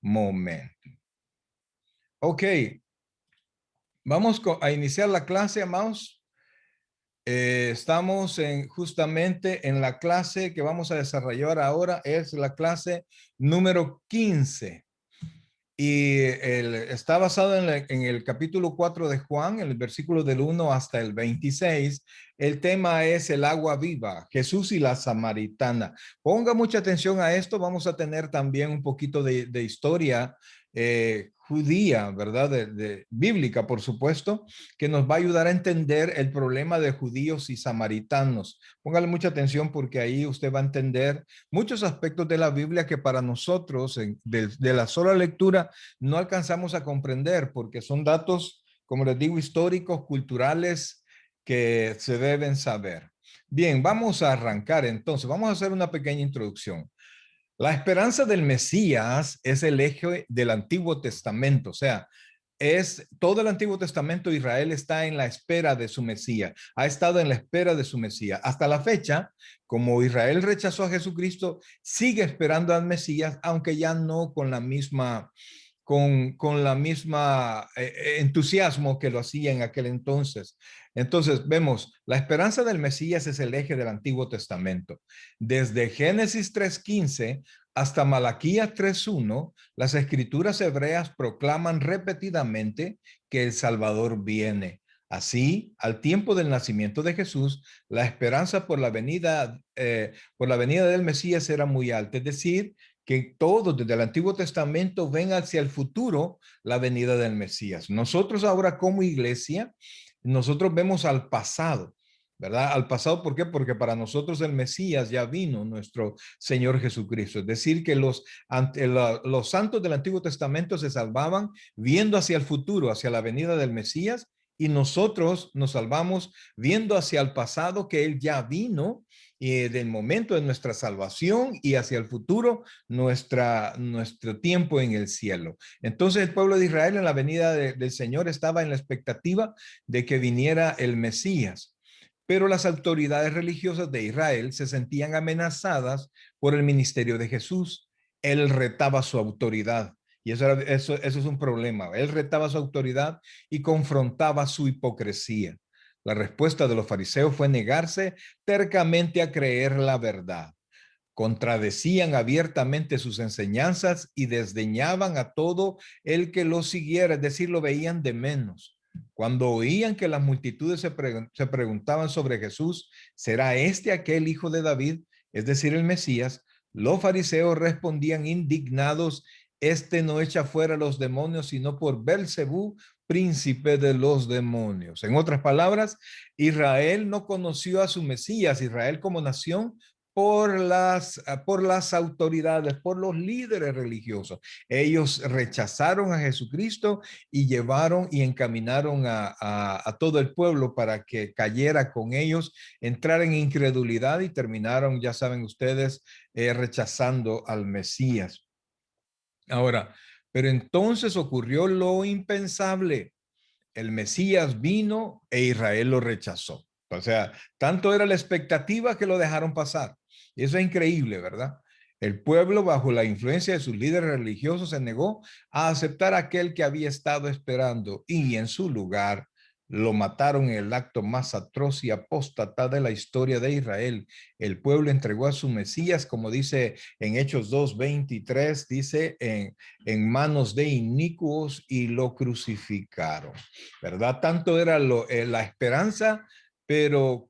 momento. Ok, vamos a iniciar la clase, amados. Estamos justamente en la clase que vamos a desarrollar ahora, es la clase número 15. Y está basado en el capítulo 4 de Juan, en el versículo del 1 hasta el 26. El tema es el agua viva, Jesús y la samaritana. Ponga mucha atención a esto. Vamos a tener también un poquito de historia judía, ¿verdad? Bíblica, por supuesto, que nos va a ayudar a entender el problema de judíos y samaritanos. Póngale mucha atención porque ahí usted va a entender muchos aspectos de la Biblia que para nosotros, de la sola lectura, no alcanzamos a comprender porque son datos, como les digo, históricos, culturales, que se deben saber. Bien, vamos a arrancar entonces. Vamos a hacer una pequeña introducción. La esperanza del Mesías es el eje del Antiguo Testamento, o sea, es todo el Antiguo Testamento. Israel está en la espera de su Mesías, ha estado en la espera de su Mesías. Hasta la fecha, como Israel rechazó a Jesucristo, sigue esperando al Mesías, aunque ya no con la misma entusiasmo que lo hacía en aquel entonces. Entonces vemos, la esperanza del Mesías es el eje del Antiguo Testamento. Desde Génesis 3:15 hasta Malaquías 3:1, las escrituras hebreas proclaman repetidamente que el Salvador viene. Así, al tiempo del nacimiento de Jesús, la esperanza por la venida del Mesías era muy alta, es decir, que todos desde el Antiguo Testamento ven hacia el futuro la venida del Mesías. Nosotros ahora como iglesia, nosotros vemos al pasado, ¿verdad? Al pasado, ¿por qué? Porque para nosotros el Mesías ya vino, nuestro Señor Jesucristo. Es decir, que los santos del Antiguo Testamento se salvaban viendo hacia el futuro, hacia la venida del Mesías, y nosotros nos salvamos viendo hacia el pasado, que Él ya vino, del momento de nuestra salvación, y hacia el futuro, nuestro tiempo en el cielo. Entonces el pueblo de Israel en la venida del Señor estaba en la expectativa de que viniera el Mesías. Pero las autoridades religiosas de Israel se sentían amenazadas por el ministerio de Jesús. Él retaba su autoridad. Y eso es un problema. Él retaba su autoridad y confrontaba su hipocresía. La respuesta de los fariseos fue negarse tercamente a creer la verdad. Contradecían abiertamente sus enseñanzas y desdeñaban a todo el que lo siguiera, es decir, lo veían de menos. Cuando oían que las multitudes se preguntaban sobre Jesús, ¿será este aquel hijo de David? Es decir, el Mesías. Los fariseos respondían indignados: este no echa fuera los demonios, sino por Belcebú, príncipe de los demonios. En otras palabras, Israel no conoció a su Mesías. Israel como nación por las autoridades, por los líderes religiosos. Ellos rechazaron a Jesucristo y llevaron y encaminaron a todo el pueblo para que cayera con ellos, entrar en incredulidad, y terminaron, ya saben ustedes, rechazando al Mesías. Ahora, pero entonces ocurrió lo impensable. El Mesías vino e Israel lo rechazó. O sea, tanto era la expectativa que lo dejaron pasar. Y eso es increíble, ¿verdad? El pueblo, bajo la influencia de sus líderes religiosos, se negó a aceptar a aquel que había estado esperando, y en su lugar lo mataron en el acto más atroz y apóstata de la historia de Israel. El pueblo entregó a su Mesías, como dice en Hechos 2:23, dice, en manos de inicuos, y lo crucificaron, ¿verdad? Tanto era la esperanza, pero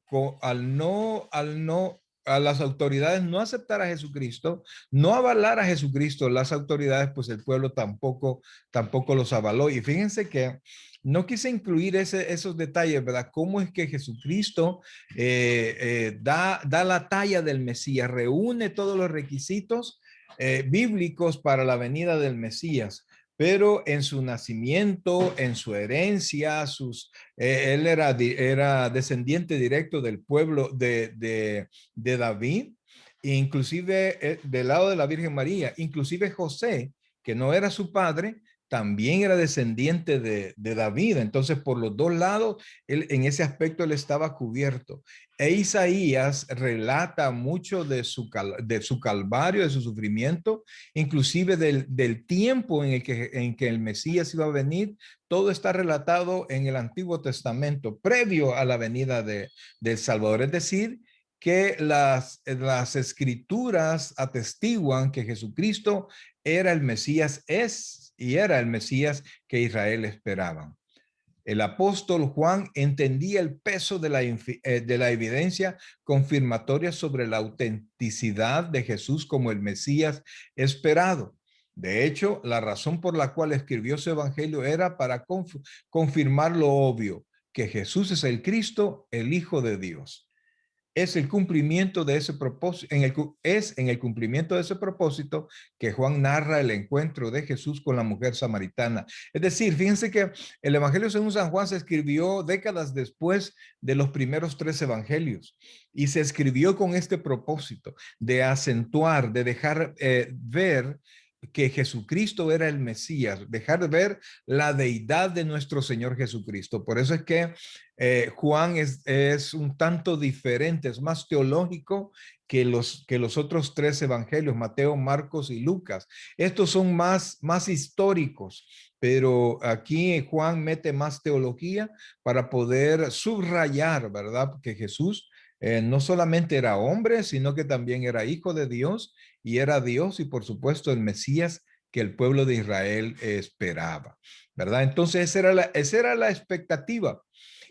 a las autoridades no aceptar a Jesucristo, no avalar a Jesucristo, las autoridades, pues el pueblo tampoco los avaló. Y fíjense que no quise incluir esos detalles, ¿verdad? Cómo es que Jesucristo da la talla del Mesías, reúne todos los requisitos bíblicos para la venida del Mesías, pero en su nacimiento, en su herencia, él era descendiente directo del pueblo de David, e inclusive del lado de la Virgen María. Inclusive José, que no era su padre, también era descendiente de David. Entonces, por los dos lados, en ese aspecto él estaba cubierto. E Isaías relata mucho de su calvario, de su sufrimiento, inclusive del tiempo en que el Mesías iba a venir. Todo está relatado en el Antiguo Testamento, previo a la venida del Salvador. Es decir, que las escrituras atestiguan que Jesucristo era el Mesías, era el Mesías que Israel esperaba. El apóstol Juan entendía el peso de la evidencia confirmatoria sobre la autenticidad de Jesús como el Mesías esperado. De hecho, la razón por la cual escribió su evangelio era para confirmar lo obvio, que Jesús es el Cristo, el Hijo de Dios. Es el cumplimiento de ese propósito, es en el cumplimiento de ese propósito que Juan narra el encuentro de Jesús con la mujer samaritana. Es decir, fíjense que el Evangelio según San Juan se escribió décadas después de los primeros 3 evangelios y se escribió con este propósito de acentuar, de dejar ver que Jesucristo era el Mesías, dejar de ver la deidad de nuestro Señor Jesucristo. Por eso es que Juan es un tanto diferente, es más teológico que los otros 3 evangelios, Mateo, Marcos y Lucas. Estos son más históricos, pero aquí Juan mete más teología para poder subrayar, ¿verdad? Que Jesús no solamente era hombre, sino que también era hijo de Dios y era Dios y por supuesto el Mesías que el pueblo de Israel esperaba, ¿verdad? Entonces esa era la expectativa.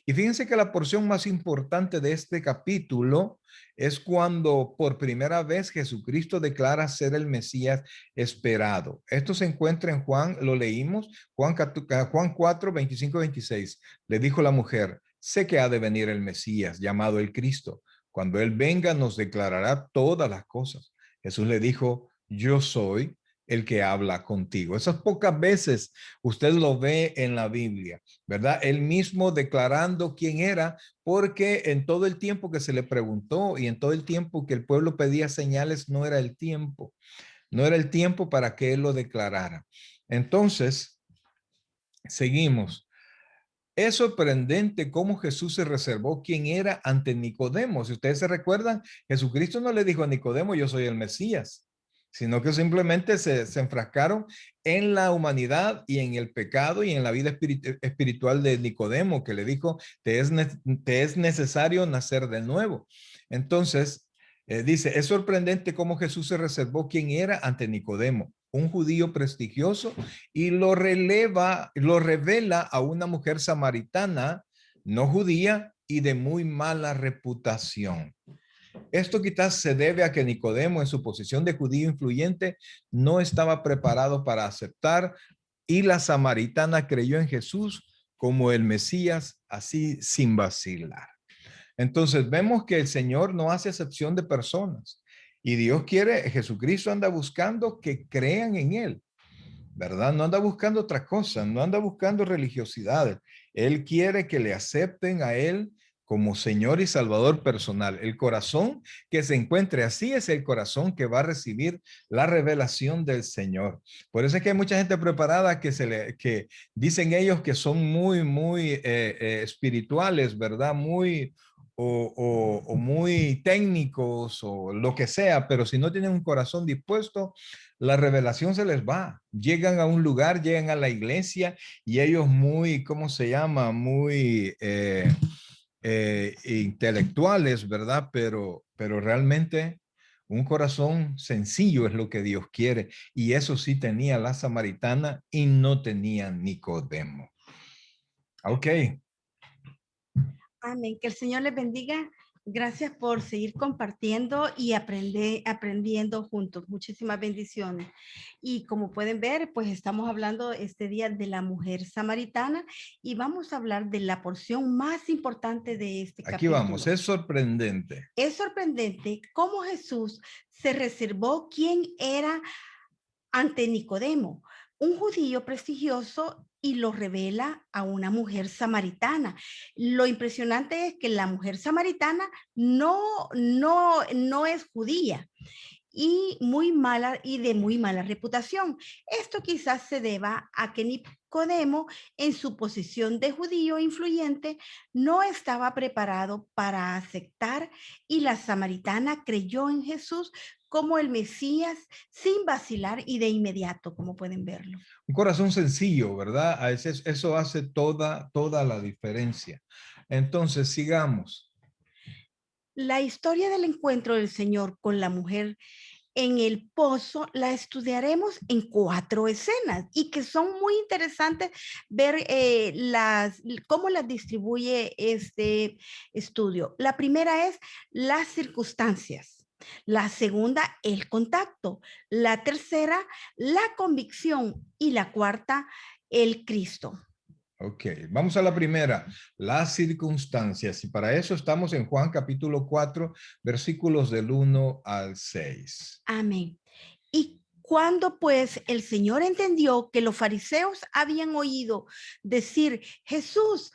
Y fíjense que la porción más importante de este capítulo es cuando por primera vez Jesucristo declara ser el Mesías esperado. Esto se encuentra en Juan, lo leímos, Juan 4, 25, 26. Le dijo la mujer, sé que ha de venir el Mesías, llamado el Cristo. Cuando Él venga nos declarará todas las cosas. Jesús le dijo, yo soy el que habla contigo. Esas pocas veces usted lo ve en la Biblia, ¿verdad? Él mismo declarando quién era, porque en todo el tiempo que se le preguntó y en todo el tiempo que el pueblo pedía señales, no era el tiempo. No era el tiempo para que él lo declarara. Entonces, seguimos. Es sorprendente cómo Jesús se reservó quién era ante Nicodemo. Si ustedes se recuerdan, Jesucristo no le dijo a Nicodemo, yo soy el Mesías, sino que simplemente se enfrascaron en la humanidad y en el pecado y en la vida espiritual de Nicodemo, que le dijo, te es necesario nacer de nuevo. Entonces, dice, es sorprendente cómo Jesús se reservó quién era ante Nicodemo, un judío prestigioso, y lo revela a una mujer samaritana, no judía y de muy mala reputación. Esto quizás se debe a que Nicodemo, en su posición de judío influyente, no estaba preparado para aceptar, y la samaritana creyó en Jesús como el Mesías, así sin vacilar. Entonces vemos que el Señor no hace excepción de personas y Dios quiere, Jesucristo anda buscando que crean en Él, ¿verdad? No anda buscando otra cosa, no anda buscando religiosidades. Él quiere que le acepten a Él como Señor y Salvador personal. El corazón que se encuentre así es el corazón que va a recibir la revelación del Señor. Por eso es que hay mucha gente preparada que dicen ellos que son muy espirituales, ¿verdad? O muy técnicos o lo que sea, pero si no tienen un corazón dispuesto, la revelación se les va. Llegan a un lugar, llegan a la iglesia y ellos muy, ¿cómo se llama? Muy intelectuales, ¿verdad? Pero realmente un corazón sencillo es lo que Dios quiere. Y eso sí tenía la samaritana y no tenía Nicodemo. Ok. Amén. Que el Señor les bendiga. Gracias por seguir compartiendo y aprendiendo juntos. Muchísimas bendiciones. Y como pueden ver, pues estamos hablando este día de la mujer samaritana y vamos a hablar de la porción más importante de este Aquí capítulo. vamos, es sorprendente. Es sorprendente cómo Jesús se reservó quién era ante Nicodemo, un judío prestigioso, y lo revela a una mujer samaritana. Lo impresionante es que la mujer samaritana no es judía. y de muy mala reputación. Esto quizás se deba a que Nicodemo, en su posición de judío influyente, no estaba preparado para aceptar, y la samaritana creyó en Jesús como el Mesías sin vacilar y de inmediato, como pueden verlo. Un corazón sencillo, ¿verdad? A veces eso hace toda la diferencia. Entonces, sigamos. La historia del encuentro del Señor con la mujer en el pozo la estudiaremos en 4 escenas y que son muy interesantes ver cómo las distribuye este estudio. La primera es las circunstancias. La segunda, el contacto. La tercera, la convicción. Y la cuarta, el Cristo. Ok, vamos a la primera, las circunstancias. Y para eso estamos en Juan capítulo 4, versículos del 1 al 6. Amén. Y cuando pues el Señor entendió que los fariseos habían oído decir, Jesús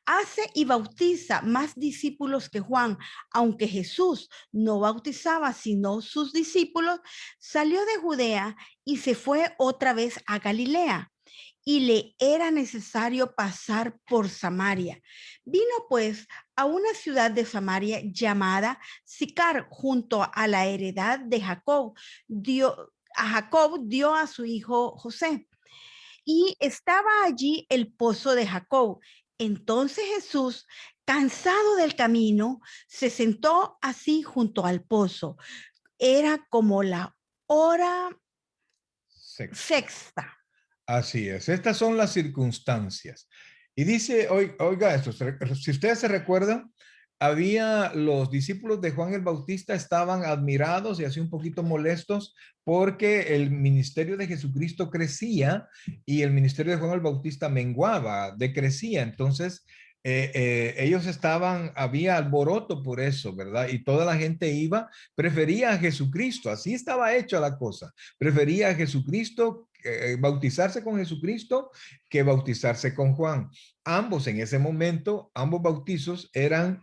hace y bautiza más discípulos que Juan, aunque Jesús no bautizaba sino sus discípulos, salió de Judea y se fue otra vez a Galilea. Y le era necesario pasar por Samaria. Vino pues a una ciudad de Samaria llamada Sicar, junto a la heredad de Jacob. Jacob dio a su hijo José. Y estaba allí el pozo de Jacob. Entonces Jesús, cansado del camino, se sentó así junto al pozo. Era como la hora sexta. Así es, estas son las circunstancias. Y dice, oiga esto, si ustedes se recuerdan, había los discípulos de Juan el Bautista estaban admirados y así un poquito molestos porque el ministerio de Jesucristo crecía y el ministerio de Juan el Bautista menguaba, decrecía. Entonces, ellos había alboroto por eso, ¿verdad? Y toda la gente prefería a Jesucristo, así estaba hecha la cosa, prefería a Jesucristo, bautizarse con Jesucristo que bautizarse con Juan. Ambos en ese momento, ambos bautizos eran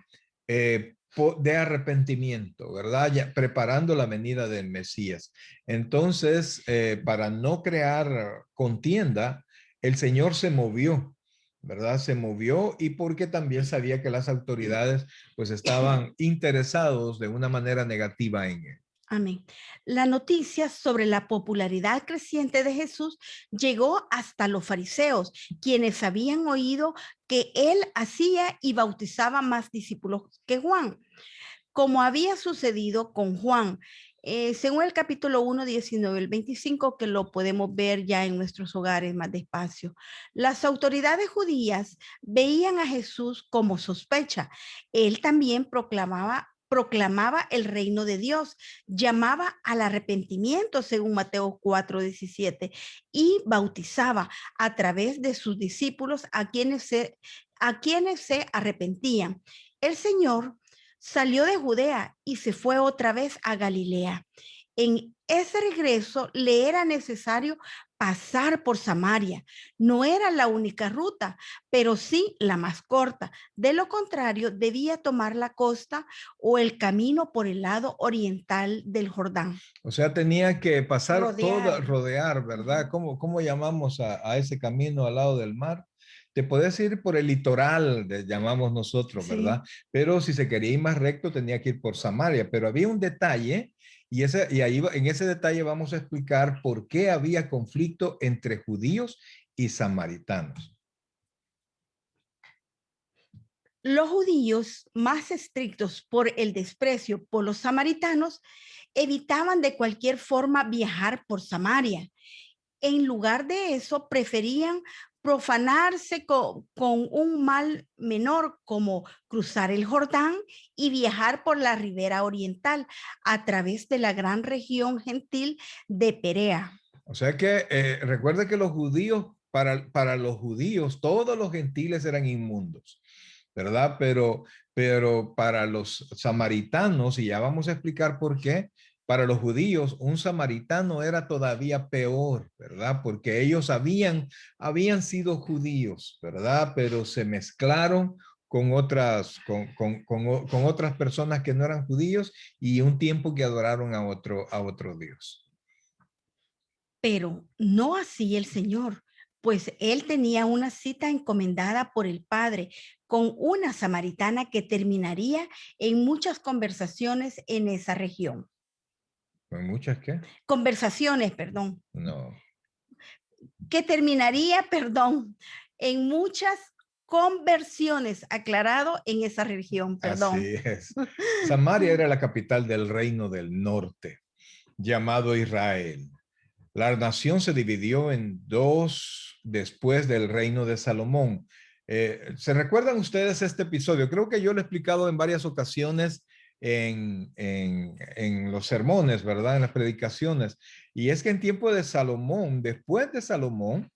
de arrepentimiento, ¿verdad? Ya preparando la venida del Mesías. Entonces, para no crear contienda, el Señor se movió, ¿verdad? Se movió y porque también sabía que las autoridades pues estaban interesados de una manera negativa en él. Amén. La noticia sobre la popularidad creciente de Jesús llegó hasta los fariseos, quienes habían oído que él hacía y bautizaba más discípulos que Juan, como había sucedido con Juan. Según el capítulo 1, 19 al 25, que lo podemos ver ya en nuestros hogares más despacio. Las autoridades judías veían a Jesús como sospecha. Él también proclamaba el reino de Dios, llamaba al arrepentimiento según Mateo 4:17 y bautizaba a través de sus discípulos a quienes se arrepentían. El Señor salió de Judea y se fue otra vez a Galilea. En ese regreso le era necesario pasar por Samaria. No era la única ruta, pero sí la más corta. De lo contrario, debía tomar la costa o el camino por el lado oriental del Jordán. O sea, tenía que pasar rodear, ¿verdad? ¿Cómo llamamos a ese camino al lado del mar? Te puedes ir por el litoral, llamamos nosotros, ¿verdad? Sí. Pero si se quería ir más recto, tenía que ir por Samaria. Pero había un detalle, y ahí en ese detalle vamos a explicar por qué había conflicto entre judíos y samaritanos. Los judíos, más estrictos por el desprecio por los samaritanos, evitaban de cualquier forma viajar por Samaria. En lugar de eso, preferían profanarse con un mal menor, como cruzar el Jordán y viajar por la ribera oriental a través de la gran región gentil de Perea. O sea que recuerda que los judíos, para los judíos, todos los gentiles eran inmundos, ¿verdad? Pero para los samaritanos, y ya vamos a explicar por qué, para los judíos un samaritano era todavía peor, ¿verdad? Porque ellos habían sido judíos, ¿verdad? Pero se mezclaron con otras, con otras personas que no eran judíos y un tiempo que adoraron a otro Dios. Pero no así el Señor, pues él tenía una cita encomendada por el Padre con una samaritana que terminaría en muchas conversaciones en esa región. ¿Con muchas qué? Conversaciones, perdón. No. Que terminaría, perdón, en muchas conversiones, aclarado, en esa región, perdón. Así es. Samaria era la capital del reino del norte, llamado Israel. La nación se dividió en dos después del reino de Salomón. ¿Se recuerdan ustedes este episodio? Creo que yo lo he explicado en varias ocasiones en los sermones, ¿verdad? En las predicaciones. Y es que en tiempo de Salomón, después de Salomón,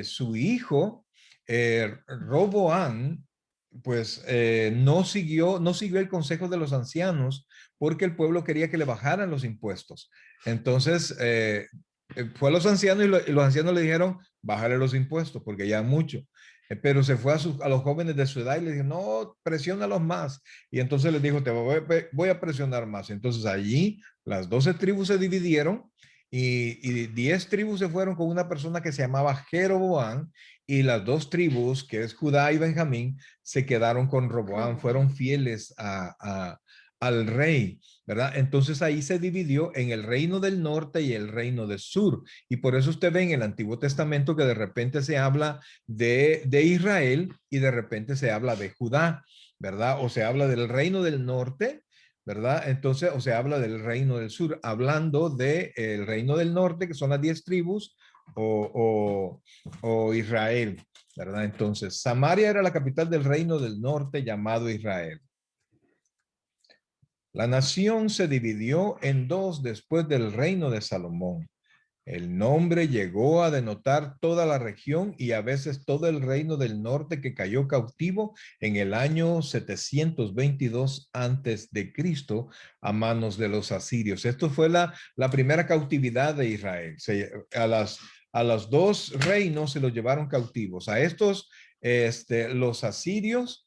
su hijo, Roboán, pues no siguió el consejo de los ancianos porque el pueblo quería que le bajaran los impuestos. Entonces, fue a los ancianos y los ancianos le dijeron, bájale los impuestos porque ya mucho. Pero se fue a los jóvenes de su edad y le dijo, no, presiónalos más. Y entonces les dijo, voy a presionar más. Entonces allí las 12 tribus se dividieron y 10 tribus se fueron con una persona que se llamaba Jeroboam y las dos tribus, que es Judá y Benjamín, se quedaron con Roboam, fueron fieles al rey. ¿Verdad? Entonces ahí se dividió en el reino del norte y el reino del sur. Y por eso usted ve en el Antiguo Testamento que de repente se habla de Israel y de repente se habla de Judá, ¿verdad? O se habla del reino del norte, ¿verdad? Entonces, o se habla del reino del sur, hablando del reino del norte, que son las 10 tribus, o Israel, ¿verdad? Entonces, Samaria era la capital del reino del norte llamado Israel. La nación se dividió en dos después del reino de Salomón. El nombre llegó a denotar toda la región y a veces todo el reino del norte que cayó cautivo en el año 722 antes de Cristo a manos de los asirios. Esto fue la primera cautividad de Israel. A los dos reinos se los llevaron cautivos. A estos, los asirios,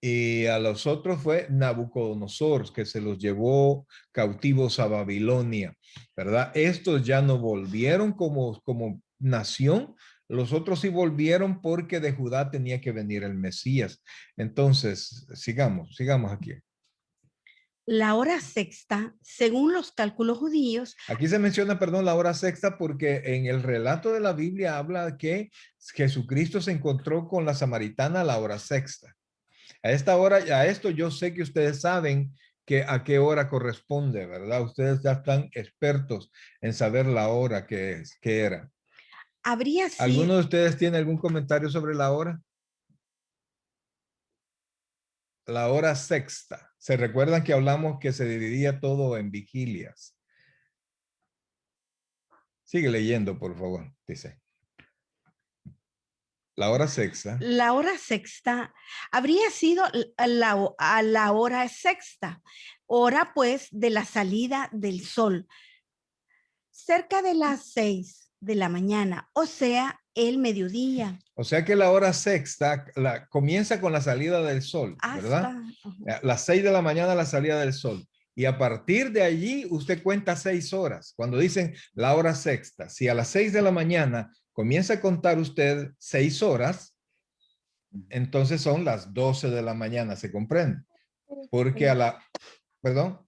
y a los otros fue Nabucodonosor, que se los llevó cautivos a Babilonia, ¿verdad? Estos ya no volvieron como nación, los otros sí volvieron porque de Judá tenía que venir el Mesías. Entonces, sigamos aquí. La hora sexta, según los cálculos judíos. Aquí se menciona, perdón, la hora sexta porque en el relato de la Biblia habla que Jesucristo se encontró con la samaritana a la hora sexta. A esta hora, a esto yo sé que ustedes saben que a qué hora corresponde, ¿verdad? Ustedes ya están expertos en saber la hora que era. Habría ¿Alguno sido, de ustedes tiene algún comentario sobre la hora? La hora sexta. ¿Se recuerdan que hablamos que se dividía todo en vigilias? Sigue leyendo, por favor, dice. La hora sexta. la hora sexta habría sido a la hora sexta, hora pues de la salida del sol, cerca de las 6 de la mañana, o sea, el mediodía. O sea que la hora sexta comienza con la salida del sol, ¿verdad? Hasta, Las 6 de la mañana la salida del sol. Y a partir de allí usted cuenta 6 horas. Cuando dicen la hora sexta, si a las 6 de la mañana comienza a contar usted 6 horas, entonces son las 12 de la mañana, ¿se comprende? Porque perdón,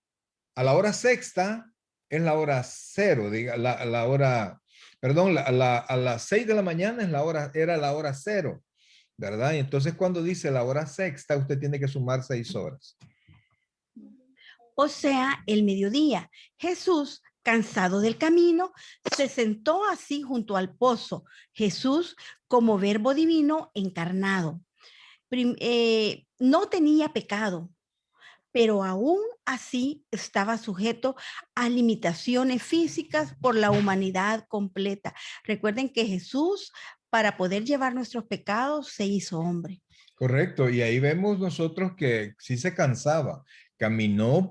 a la hora sexta es la hora cero, diga, la hora, perdón, a las 6 de la mañana era la hora cero, ¿verdad? Y entonces cuando dice la hora sexta, usted tiene que sumar 6 horas. o sea, el mediodía. Jesús, cansado del camino, se sentó así junto al pozo. Jesús, como verbo divino encarnado, no tenía pecado, pero aún así estaba sujeto a limitaciones físicas por la humanidad completa. Recuerden que Jesús, para poder llevar nuestros pecados, se hizo hombre. Correcto, y ahí vemos nosotros que sí se cansaba, caminó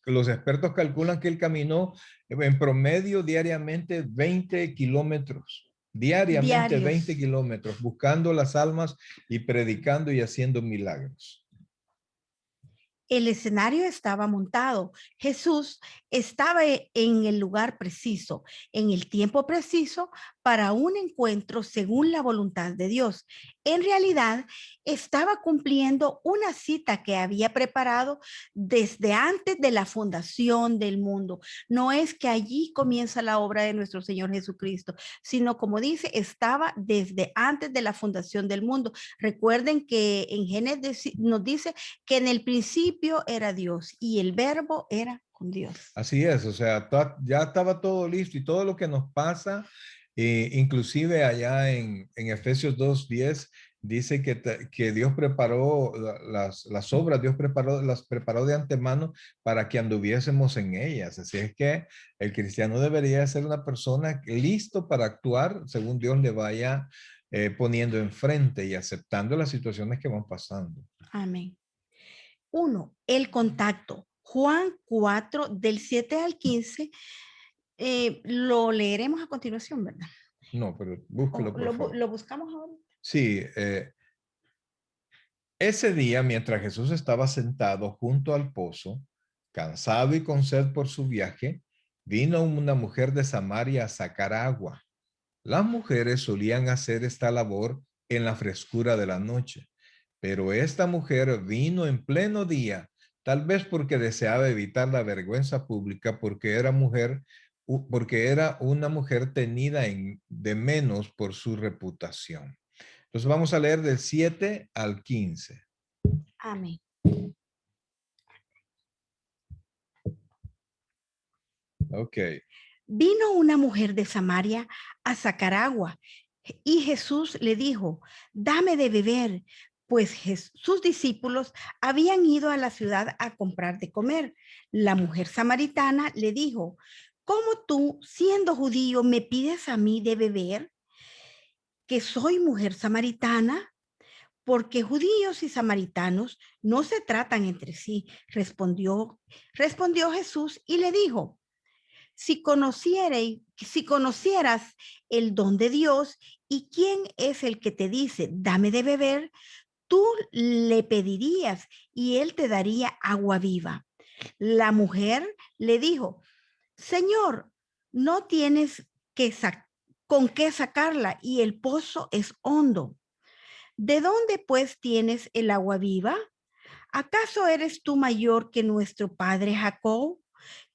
los expertos calculan que él caminó en promedio diariamente 20 kilómetros, diariamente 20 diarios. kilómetros, buscando las almas y predicando y haciendo milagros. El escenario estaba montado. Jesús estaba en el lugar preciso, en el tiempo preciso para un encuentro según la voluntad de Dios. En realidad, estaba cumpliendo una cita que había preparado desde antes de la fundación del mundo. No es que allí comienza la obra de nuestro Señor Jesucristo, sino como dice, estaba desde antes de la fundación del mundo. Recuerden que en Génesis nos dice que en el principio era Dios y el verbo era con Dios. Así es, o sea, ya estaba todo listo y todo lo que nos pasa, inclusive allá en Efesios 2:10, dice que Dios preparó las obras, Dios las preparó de antemano para que anduviésemos en ellas. Así es que el cristiano debería ser una persona listo para actuar según Dios le vaya poniendo enfrente y aceptando las situaciones que van pasando. Amén. 1. El contacto. Juan 4, del 7 al 15, lo leeremos a continuación, ¿verdad? No, pero búsquelo, O por favor. lo buscamos ahora. Sí, ese día, mientras Jesús estaba sentado junto al pozo, cansado y con sed por su viaje, vino una mujer de Samaria a sacar agua. Las mujeres solían hacer esta labor en la frescura de la noche, pero esta mujer vino en pleno día, tal vez porque deseaba evitar la vergüenza pública, porque era una mujer tenida de menos por su reputación. Entonces vamos a leer del 7 al 15. Amén. Ok. Vino una mujer de Samaria a sacar agua y Jesús le dijo, dame de beber, pues sus discípulos habían ido a la ciudad a comprar de comer. La mujer samaritana le dijo, ¿cómo tú, siendo judío, me pides a mí de beber, que soy mujer samaritana? Porque judíos y samaritanos no se tratan entre sí, respondió Jesús y le dijo, si conocieras el don de Dios y quién es el que te dice, dame de beber, tú le pedirías y él te daría agua viva. La mujer le dijo, Señor, no tienes con qué sacarla y el pozo es hondo. ¿De dónde pues tienes el agua viva? ¿Acaso eres tú mayor que nuestro padre Jacob,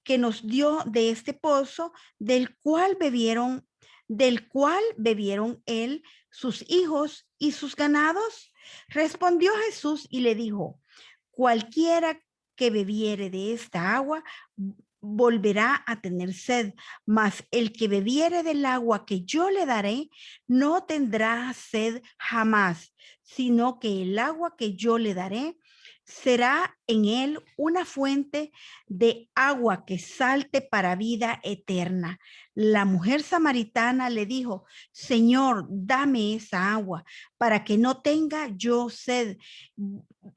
que nos dio de este pozo, del cual bebieron él, sus hijos y sus ganados? Respondió Jesús y le dijo, cualquiera que bebiere de esta agua volverá a tener sed, mas el que bebiere del agua que yo le daré no tendrá sed jamás, sino que el agua que yo le daré será en él una fuente de agua que salte para vida eterna. La mujer samaritana le dijo, Señor, dame esa agua para que no tenga yo sed,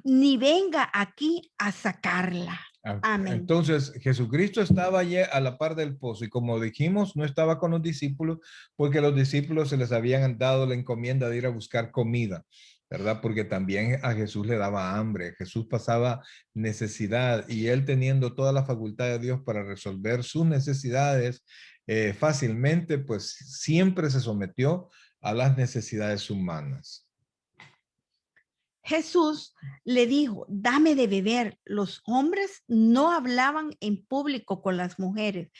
ni venga aquí a sacarla. Amén. Entonces, Jesucristo estaba allí a la par del pozo y como dijimos, no estaba con los discípulos porque los discípulos se les habían dado la encomienda de ir a buscar comida, ¿verdad? Porque también a Jesús le daba hambre, Jesús pasaba necesidad y él teniendo toda la facultad de Dios para resolver sus necesidades fácilmente, pues siempre se sometió a las necesidades humanas. Jesús le dijo, dame de beber. Los hombres no hablaban en público con las mujeres,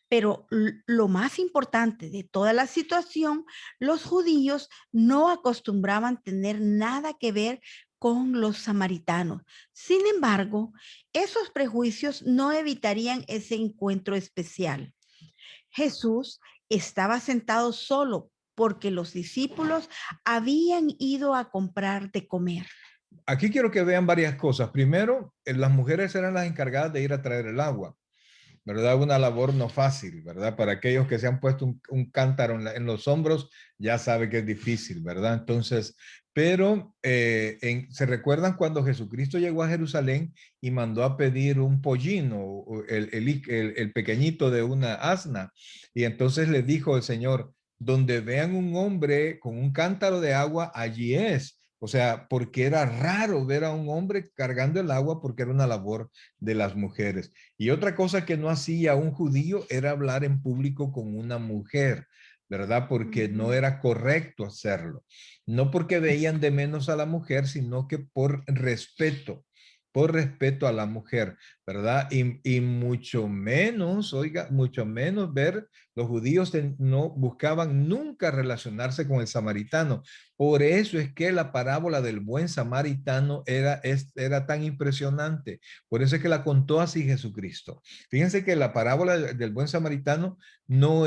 pero lo más importante de toda la situación, los judíos no acostumbraban tener nada que ver con los samaritanos. Sin embargo, esos prejuicios no evitarían ese encuentro especial. Jesús estaba sentado solo porque los discípulos habían ido a comprar de comer. Aquí quiero que vean varias cosas. Primero, las mujeres eran las encargadas de ir a traer el agua, ¿verdad? Una labor no fácil, ¿verdad? Para aquellos que se han puesto un cántaro en los hombros, ya sabe que es difícil, ¿verdad? Entonces, pero se recuerdan cuando Jesucristo llegó a Jerusalén y mandó a pedir un pollino, el pequeñito de una asna, y entonces le dijo el Señor, donde vean un hombre con un cántaro de agua, allí es. O sea, porque era raro ver a un hombre cargando el agua porque era una labor de las mujeres. Y otra cosa que no hacía un judío era hablar en público con una mujer, ¿verdad? Porque no Ujú. era correcto hacerlo. No porque veían de menos a la mujer, sino que por respeto a la mujer, ¿verdad? Y mucho menos, oiga, mucho menos ver, los judíos no buscaban nunca relacionarse con el samaritano. Por eso es que la parábola del buen samaritano era tan impresionante. Por eso es que la contó así Jesucristo. Fíjense que la parábola del buen samaritano no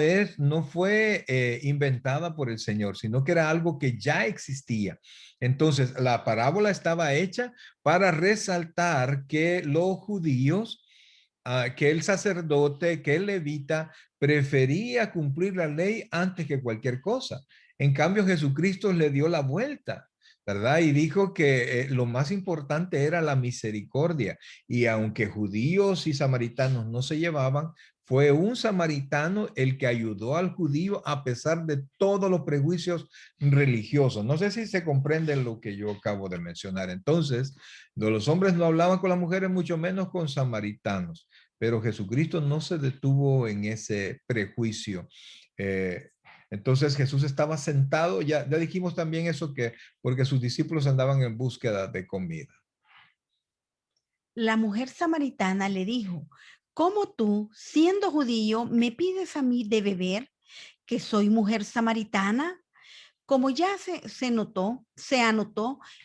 fue inventada por el Señor, sino que era algo que ya existía. Entonces, la parábola estaba hecha para resaltar que los judíos, que el sacerdote, que el levita prefería cumplir la ley antes que cualquier cosa. En cambio, Jesucristo le dio la vuelta, ¿verdad? Y dijo que lo más importante era la misericordia. Y aunque judíos y samaritanos no se llevaban, fue un samaritano el que ayudó al judío a pesar de todos los prejuicios religiosos. No sé si se comprende lo que yo acabo de mencionar. Entonces, los hombres no hablaban con las mujeres, mucho menos con samaritanos, pero Jesucristo no se detuvo en ese prejuicio. Eh, entonces Jesús estaba sentado, ya dijimos también eso, que porque sus discípulos andaban en búsqueda de comida. La mujer samaritana le dijo, ¿cómo tú, siendo judío, me pides a mí de beber, que soy mujer samaritana? Como ya se anotó,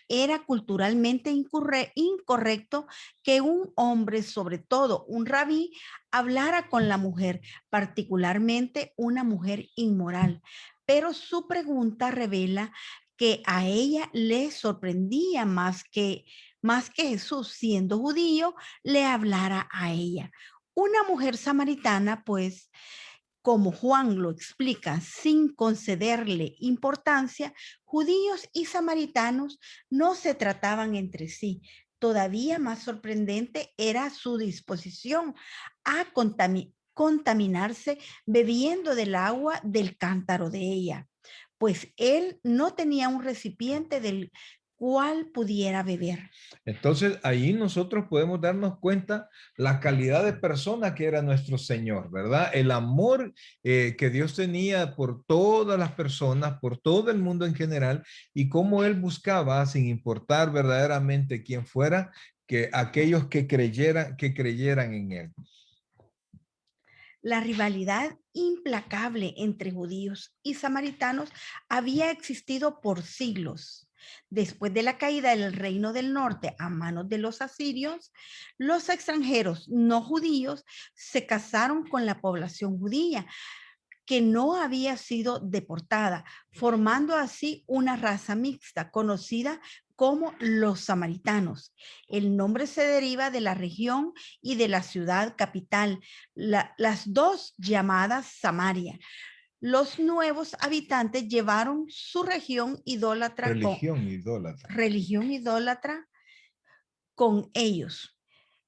era culturalmente incorrecto que un hombre, sobre todo un rabí, hablara con la mujer, particularmente una mujer inmoral. Pero su pregunta revela que a ella le sorprendía más que Jesús, siendo judío, le hablara a ella. Una mujer samaritana, pues, como Juan lo explica, sin concederle importancia, judíos y samaritanos no se trataban entre sí. Todavía más sorprendente era su disposición a contaminarse bebiendo del agua del cántaro de ella, pues él no tenía un recipiente del cual pudiera beber. Entonces, ahí nosotros podemos darnos cuenta la calidad de persona que era nuestro Señor, ¿verdad? El amor que Dios tenía por todas las personas, por todo el mundo en general, y cómo Él buscaba, sin importar verdaderamente quién fuera, que aquellos que creyeran en Él. La rivalidad implacable entre judíos y samaritanos había existido por siglos. Después de la caída del reino del norte a manos de los asirios, los extranjeros no judíos se casaron con la población judía, que no había sido deportada, formando así una raza mixta conocida como los samaritanos. El nombre se deriva de la región y de la ciudad capital, las dos llamadas Samaria. Los nuevos habitantes llevaron su religión idólatra con ellos,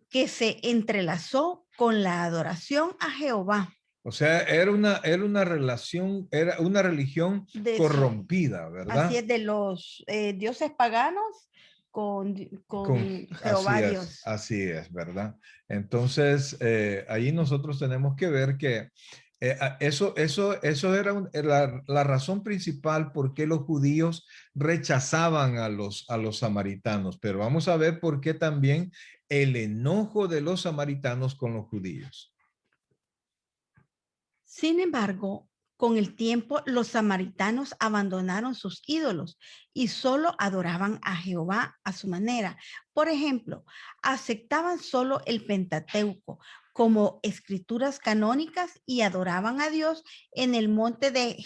que se entrelazó con la adoración a Jehová. O sea, era una religión corrompida, Así ¿verdad? es, de los dioses paganos con Jehová Dios. Así es, ¿verdad? Entonces, ahí nosotros tenemos que ver que eso era la razón principal por qué los judíos rechazaban a los samaritanos, pero vamos a ver por qué también el enojo de los samaritanos con los judíos. Sin embargo, con el tiempo los samaritanos abandonaron sus ídolos y solo adoraban a Jehová a su manera. Por ejemplo, aceptaban solo el Pentateuco como escrituras canónicas y adoraban a Dios en el monte de